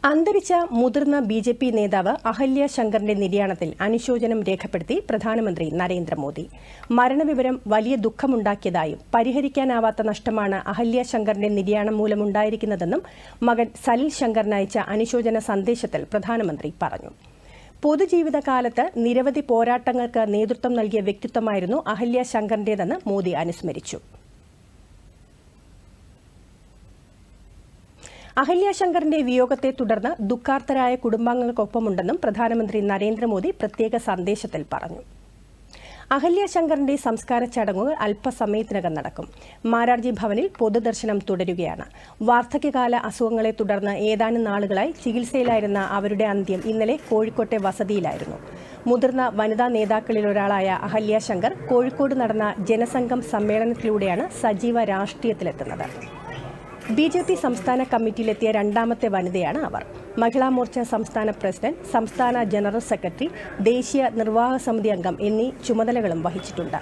അന്തരിച്ച മുതിർന്ന ബി.ജെ.പി. നേതാവ് അഹല്യ ശങ്കറിന്റെ നിര്യാണത്തിൽ അനുശോചനം രേഖപ്പെടുത്തി പ്രധാനമന്ത്രി നരേന്ദ്രമോദി. മരണവിവരം വലിയ ദുഃഖമുണ്ടാക്കിയതായും പരിഹരിക്കാനാവാത്ത നഷ്ടമാണ് അഹല്യ ശങ്കറിന്റെ നിര്യാണം മൂലമുണ്ടായിരിക്കുന്നതെന്നും മകൻ സലിൽ ശങ്കറിനയച്ച അനുശോചന സന്ദേശത്തിൽ പ്രധാനമന്ത്രി പറഞ്ഞു. പൊതുജീവിതകാലത്ത് നിരവധി പോരാട്ടങ്ങൾക്ക് നേതൃത്വം നൽകിയ വ്യക്തിത്വമായിരുന്നു അഹല്യ ശങ്കറിന്റേതെന്ന് മോദി അനുസ്മരിച്ചു. അഹല്യ ശങ്കറിന്റെ വിയോഗത്തെ തുടർന്ന് ദുഃഖാർത്തരായ കുടുംബാംഗങ്ങൾക്കൊപ്പമുണ്ടെന്നും പ്രധാനമന്ത്രി നരേന്ദ്രമോദി പ്രത്യേക സന്ദേശത്തിൽ പറഞ്ഞു. അഹല്യ ശങ്കറിന്റെ സംസ്കാര ചടങ്ങുകൾ അല്പസമയത്തിനകം നടക്കും. മാരാർജി ഭവനിൽ പൊതുദർശനം തുടരുകയാണ്. വാർദ്ധക്യകാല അസുഖങ്ങളെ തുടർന്ന് ഏതാനും നാളുകളായി ചികിത്സയിലായിരുന്ന അവരുടെ അന്ത്യം ഇന്നലെ കോഴിക്കോട്ടെ വസതിയിലായിരുന്നു. മുതിർന്ന വനിതാ നേതാക്കളിലൊരാളായ അഹല്യ ശങ്കർ കോഴിക്കോട് നടന്ന ജനസംഘം സമ്മേളനത്തിലൂടെയാണ് സജീവ രാഷ്ട്രീയത്തിലെത്തുന്നത്. ബി.ജെ.പി. സംസ്ഥാന കമ്മിറ്റിയിലെത്തിയ രണ്ടാമത്തെ വനിതയാണ് അവർ. മഹിളാ മോർച്ച സംസ്ഥാന പ്രസിഡന്റ്, സംസ്ഥാന ജനറൽ സെക്രട്ടറി, ദേശീയ നിർവാഹക സമിതി അംഗം എന്നീ ചുമതലകളും വഹിച്ചിട്ടുണ്ട്.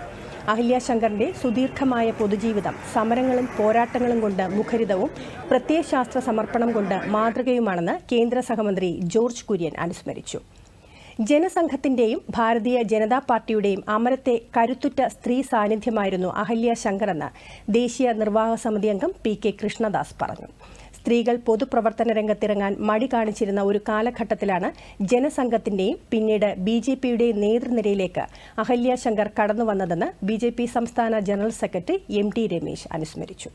അഹല്യ ശങ്കറിന്റെ സുദീർഘമായ പൊതുജീവിതം സമരങ്ങളും പോരാട്ടങ്ങളും കൊണ്ട് മുഖരിതവും പ്രത്യയശാസ്ത്ര സമർപ്പണം കൊണ്ട് മാതൃകയുമാണെന്ന് കേന്ദ്ര സഹമന്ത്രി ജോർജ് കുര്യൻ അനുസ്മരിച്ചു. ജനസംഘത്തിന്റെയും ഭാരതീയ ജനതാ പാർട്ടിയുടെയും അമരത്തെ കരുത്തുറ്റ സ്ത്രീ സാന്നിധ്യമായിരുന്നു അഹല്യ ശങ്കറെന്ന് ദേശീയ നിർവാഹക സമിതി അംഗം പി.കെ. കൃഷ്ണദാസ് പറഞ്ഞു. സ്ത്രീകൾ പൊതുപ്രവർത്തന രംഗത്തിറങ്ങാൻ മടി കാണിച്ചിരുന്ന ഒരു കാലഘട്ടത്തിലാണ് ജനസംഘത്തിന്റെയും പിന്നീട് ബി.ജെ.പിയുടെയും നേതൃനിരയിലേക്ക് അഹല്യ ശങ്കർ കടന്നുവന്നതെന്ന് ബി.ജെ.പി. സംസ്ഥാന ജനറൽ സെക്രട്ടറി എം.ടി. രമേശ് അനുസ്മരിച്ചു.